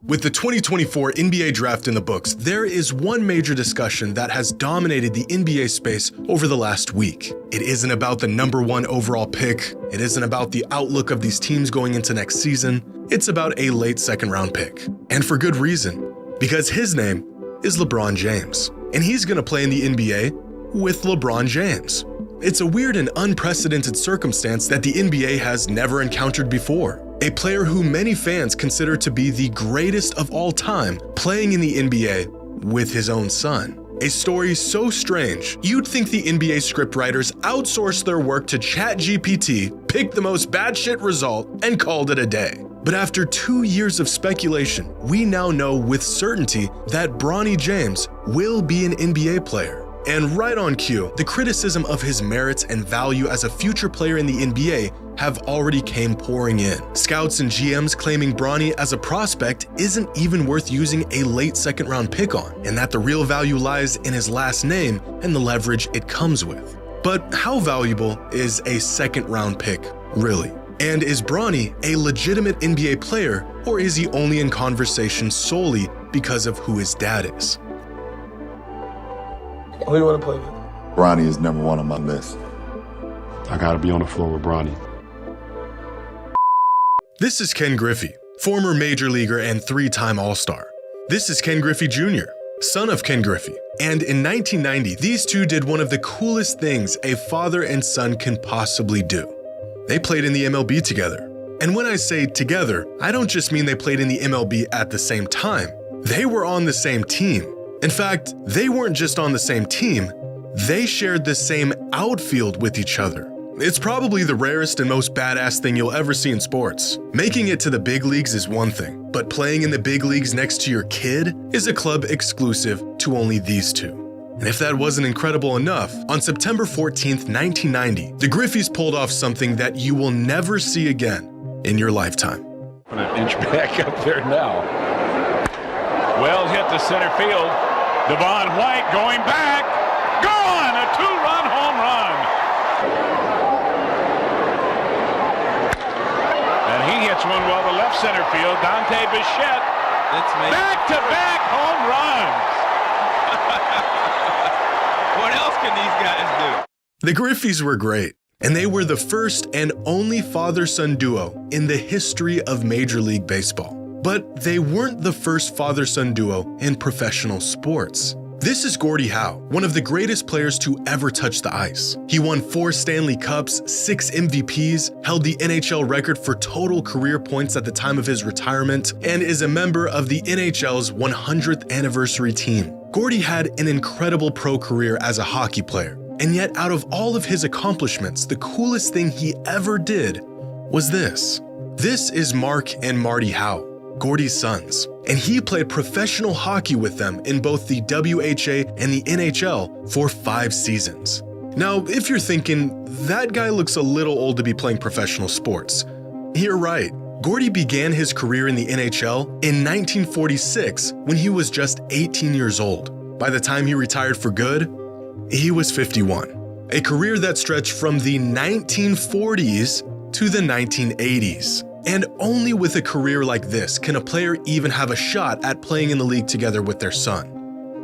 With the 2024 NBA draft in the books, there is one major discussion that has dominated the NBA space over the last week. It isn't about the number one overall pick. It isn't about the outlook of these teams going into next season. It's about a late second round pick. And for good reason, because his name is LeBron James. And he's gonna play in the NBA with LeBron James. It's a weird and unprecedented circumstance that the NBA has never encountered before. A player who many fans consider to be the greatest of all time playing in the NBA with his own son. A story so strange, you'd think the NBA scriptwriters outsourced their work to ChatGPT, picked the most batshit result, and called it a day. But after 2 years of speculation, we now know with certainty that Bronny James will be an NBA player. And right on cue, the criticism of his merits and value as a future player in the NBA have already came pouring in. Scouts and GMs claiming Bronny as a prospect isn't even worth using a late second round pick on, and that the real value lies in his last name and the leverage it comes with. But how valuable is a second round pick, really? And is Bronny a legitimate NBA player, or is he only in conversation solely because of who his dad is? Who do you want to play with? Bronny is number one on my list. I gotta be on the floor with Bronny. This is Ken Griffey, former major leaguer and three-time All-Star. This is Ken Griffey Jr., son of Ken Griffey. And in 1990, these two did one of the coolest things a father and son can possibly do. They played in the MLB together. And when I say together, I don't just mean they played in the MLB at the same time. They were on the same team. In fact, they weren't just on the same team, they shared the same outfield with each other. It's probably the rarest and most badass thing you'll ever see in sports. Making it to the big leagues is one thing, but playing in the big leagues next to your kid is a club exclusive to only these two. And if that wasn't incredible enough, on September 14th, 1990, the Griffeys pulled off something that you will never see again in your lifetime. Put an inch back up there now. Well hit to center field. Devon White going back. Gone! A two-run home run. And he hits one well to left center field. Dante Bichette. Back-to-back home runs. What else can these guys do? The Griffeys were great, and they were the first and only father-son duo in the history of Major League Baseball. But they weren't the first father-son duo in professional sports. This is Gordie Howe, one of the greatest players to ever touch the ice. He won 4 Stanley Cups, 6 MVPs, held the NHL record for total career points at the time of his retirement, and is a member of the NHL's 100th anniversary team. Gordie had an incredible pro career as a hockey player, and yet out of all of his accomplishments, the coolest thing he ever did was this. This is Mark and Marty Howe, Gordie's sons, and he played professional hockey with them in both the WHA and the NHL for 5 seasons. Now, if you're thinking, that guy looks a little old to be playing professional sports, you're right. Gordie began his career in the NHL in 1946 when he was just 18 years old. By the time he retired for good, he was 51. A career that stretched from the 1940s to the 1980s. And only with a career like this can a player even have a shot at playing in the league together with their son.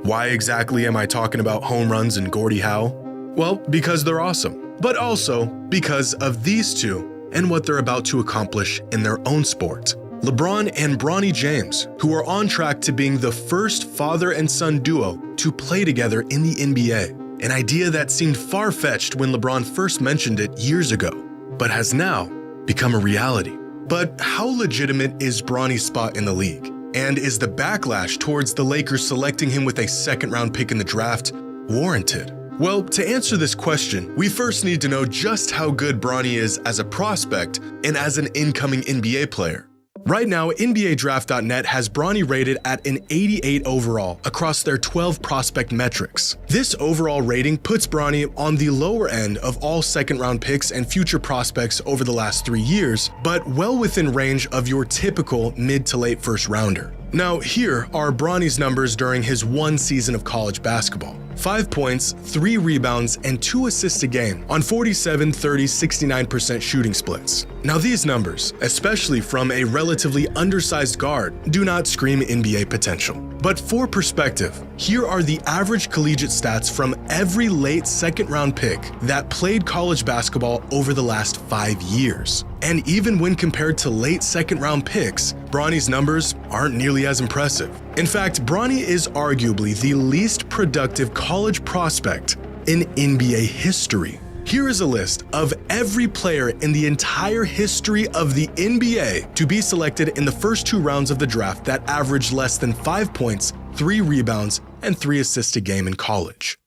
Why exactly am I talking about home runs and Gordie Howe? Well, because they're awesome, but also because of these two and what they're about to accomplish in their own sport. LeBron and Bronny James, who are on track to being the first father and son duo to play together in the NBA, an idea that seemed far-fetched when LeBron first mentioned it years ago, but has now become a reality. But how legitimate is Bronny's spot in the league? And is the backlash towards the Lakers selecting him with a second-round pick in the draft warranted? Well, to answer this question, we first need to know just how good Bronny is as a prospect and as an incoming NBA player. Right now, NBADraft.net has Bronny rated at an 88 overall across their 12 prospect metrics. This overall rating puts Bronny on the lower end of all second-round picks and future prospects over the last 3 years, but well within range of your typical mid to late first rounder. Now, here are Bronny's numbers during his one season of college basketball. 5 points, 3 rebounds, and 2 assists a game on 47, 30, 69% shooting splits. Now these numbers, especially from a relatively undersized guard, do not scream NBA potential. But for perspective, here are the average collegiate stats from every late second-round pick that played college basketball over the last 5 years. And even when compared to late second-round picks, Bronny's numbers aren't nearly as impressive. In fact, Bronny is arguably the least productive college prospect in NBA history. Here is a list of every player in the entire history of the NBA to be selected in the first 2 rounds of the draft that averaged less than 5 points, 3 rebounds, and 3 assists a game in college.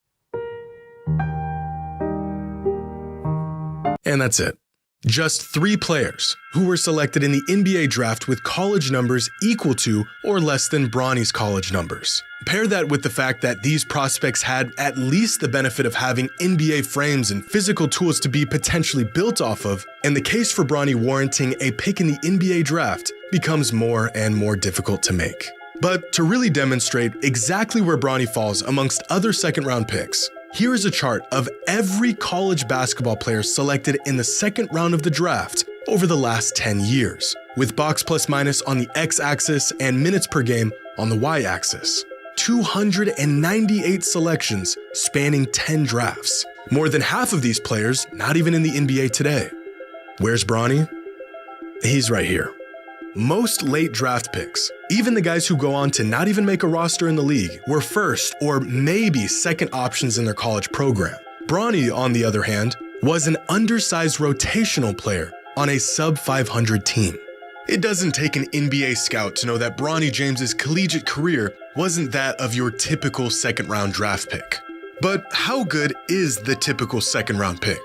And that's it. Just 3 players who were selected in the NBA draft with college numbers equal to or less than Bronny's college numbers. Pair that with the fact that these prospects had at least the benefit of having NBA frames and physical tools to be potentially built off of, and the case for Bronny warranting a pick in the NBA draft becomes more and more difficult to make. But to really demonstrate exactly where Bronny falls amongst other second-round picks, here is a chart of every college basketball player selected in the second round of the draft over the last 10 years, with box plus minus on the x-axis and minutes per game on the y-axis. 298 selections spanning 10 drafts. More than half of these players not even in the NBA today. Where's Bronny? He's right here. Most late draft picks, even the guys who go on to not even make a roster in the league, were first or maybe second options in their college program. Bronny, on the other hand, was an undersized rotational player on a sub-500 team. It doesn't take an NBA scout to know that Bronny James's collegiate career wasn't that of your typical second-round draft pick. But how good is the typical second-round pick?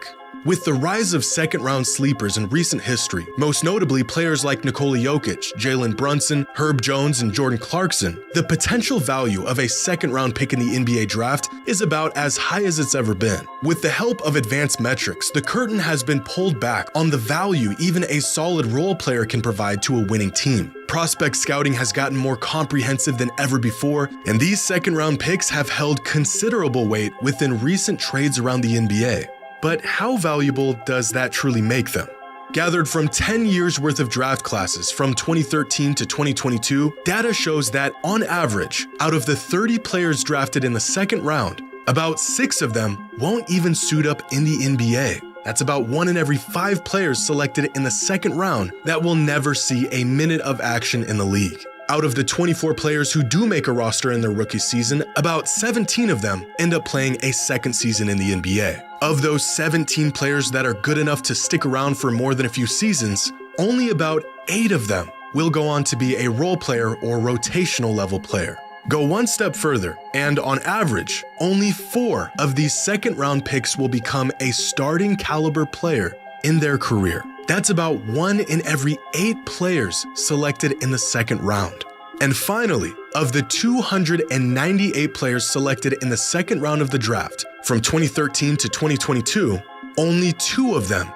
With the rise of second-round sleepers in recent history, most notably players like Nikola Jokic, Jalen Brunson, Herb Jones, and Jordan Clarkson, the potential value of a second-round pick in the NBA draft is about as high as it's ever been. With the help of advanced metrics, the curtain has been pulled back on the value even a solid role player can provide to a winning team. Prospect scouting has gotten more comprehensive than ever before, and these second-round picks have held considerable weight within recent trades around the NBA. But how valuable does that truly make them? Gathered from 10 years worth of draft classes from 2013 to 2022, data shows that on average, out of the 30 players drafted in the second round, about 6 of them won't even suit up in the NBA. That's about 1 in every 5 players selected in the second round that will never see a minute of action in the league. Out of the 24 players who do make a roster in their rookie season, about 17 of them end up playing a second season in the NBA. Of those 17 players that are good enough to stick around for more than a few seasons, only about 8 of them will go on to be a role player or rotational level player. Go one step further, and on average, only 4 of these second round picks will become a starting caliber player in their career. That's about 1 in every 8 players selected in the second round. And finally, of the 298 players selected in the second round of the draft from 2013 to 2022, only 2 of them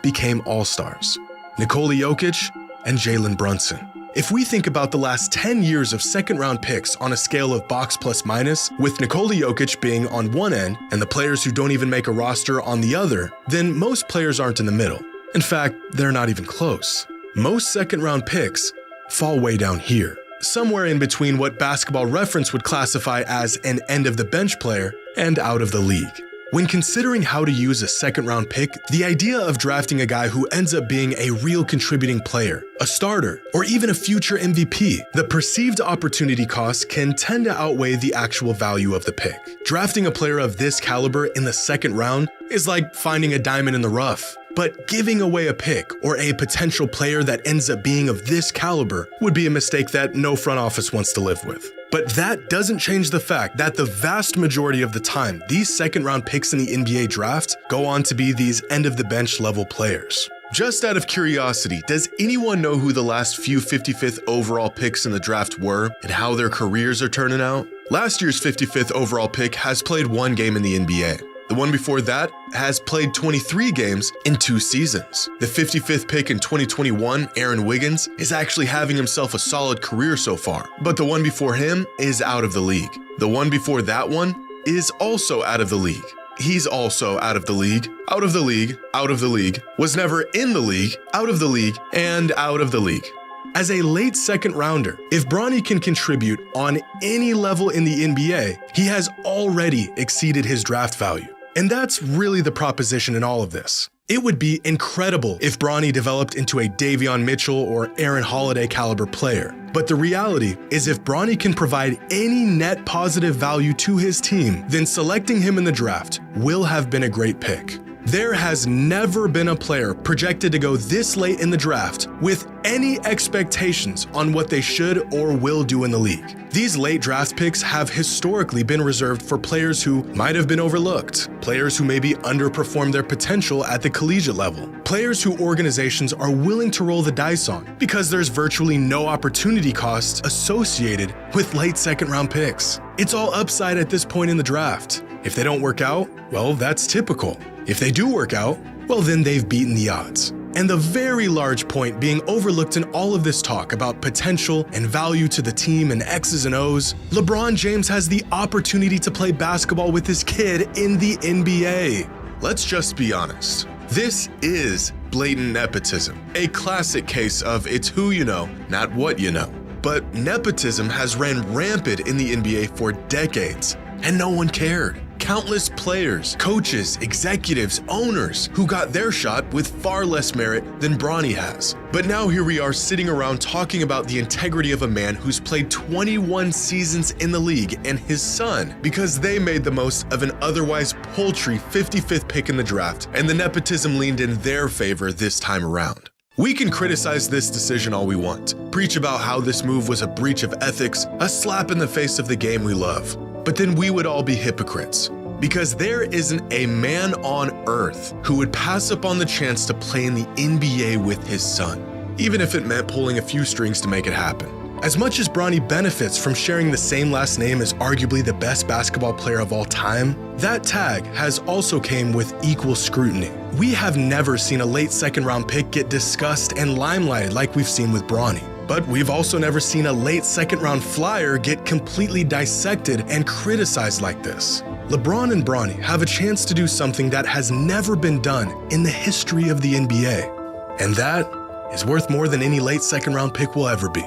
became All-Stars, Nikola Jokic and Jalen Brunson. If we think about the last 10 years of second-round picks on a scale of box plus minus, with Nikola Jokic being on one end and the players who don't even make a roster on the other, then most players aren't in the middle. In fact, they're not even close. Most second-round picks fall way down here, somewhere in between what Basketball Reference would classify as an end-of-the-bench player and out of the league. When considering how to use a second-round pick, the idea of drafting a guy who ends up being a real contributing player, a starter, or even a future MVP, the perceived opportunity cost can tend to outweigh the actual value of the pick. Drafting a player of this caliber in the second round is like finding a diamond in the rough. But giving away a pick or a potential player that ends up being of this caliber would be a mistake that no front office wants to live with. But that doesn't change the fact that the vast majority of the time, these second-round picks in the NBA draft go on to be these end-of-the-bench level players. Just out of curiosity, does anyone know who the last few 55th overall picks in the draft were and how their careers are turning out? Last year's 55th overall pick has played one game in the NBA. The one before that has played 23 games in 2 seasons. The 55th pick in 2021, Aaron Wiggins, is actually having himself a solid career so far, but the one before him is out of the league. The one before that one is also out of the league. He's also out of the league, out of the league, out of the league, was never in the league, out of the league, and out of the league. As a late second rounder, if Bronny can contribute on any level in the NBA, he has already exceeded his draft value. And that's really the proposition in all of this. It would be incredible if Bronny developed into a Davion Mitchell or Aaron Holiday caliber player. But the reality is if Bronny can provide any net positive value to his team, then selecting him in the draft will have been a great pick. There has never been a player projected to go this late in the draft with any expectations on what they should or will do in the league. These late draft picks have historically been reserved for players who might have been overlooked, players who maybe underperformed their potential at the collegiate level, players who organizations are willing to roll the dice on because there's virtually no opportunity costs associated with late second round picks. It's all upside at this point in the draft. If they don't work out, well, that's typical. If they do work out, well, then they've beaten the odds. And the very large point being overlooked in all of this talk about potential and value to the team and X's and O's, LeBron James has the opportunity to play basketball with his kid in the NBA. Let's just be honest. This is blatant nepotism, a classic case of it's who you know, not what you know. But nepotism has ran rampant in the NBA for decades, and no one cared. Countless players, coaches, executives, owners who got their shot with far less merit than Bronny has. But now here we are sitting around talking about the integrity of a man who's played 21 seasons in the league and his son because they made the most of an otherwise paltry 55th pick in the draft, and the nepotism leaned in their favor this time around. We can criticize this decision all we want, preach about how this move was a breach of ethics, a slap in the face of the game we love. But then we would all be hypocrites, because there isn't a man on earth who would pass up on the chance to play in the NBA with his son, even if it meant pulling a few strings to make it happen. As much as Bronny benefits from sharing the same last name as arguably the best basketball player of all time, that tag has also came with equal scrutiny. We have never seen a late second round pick get discussed and limelighted like we've seen with Bronny. But we've also never seen a late second round flyer get completely dissected and criticized like this. LeBron and Bronny have a chance to do something that has never been done in the history of the NBA. And that is worth more than any late second round pick will ever be.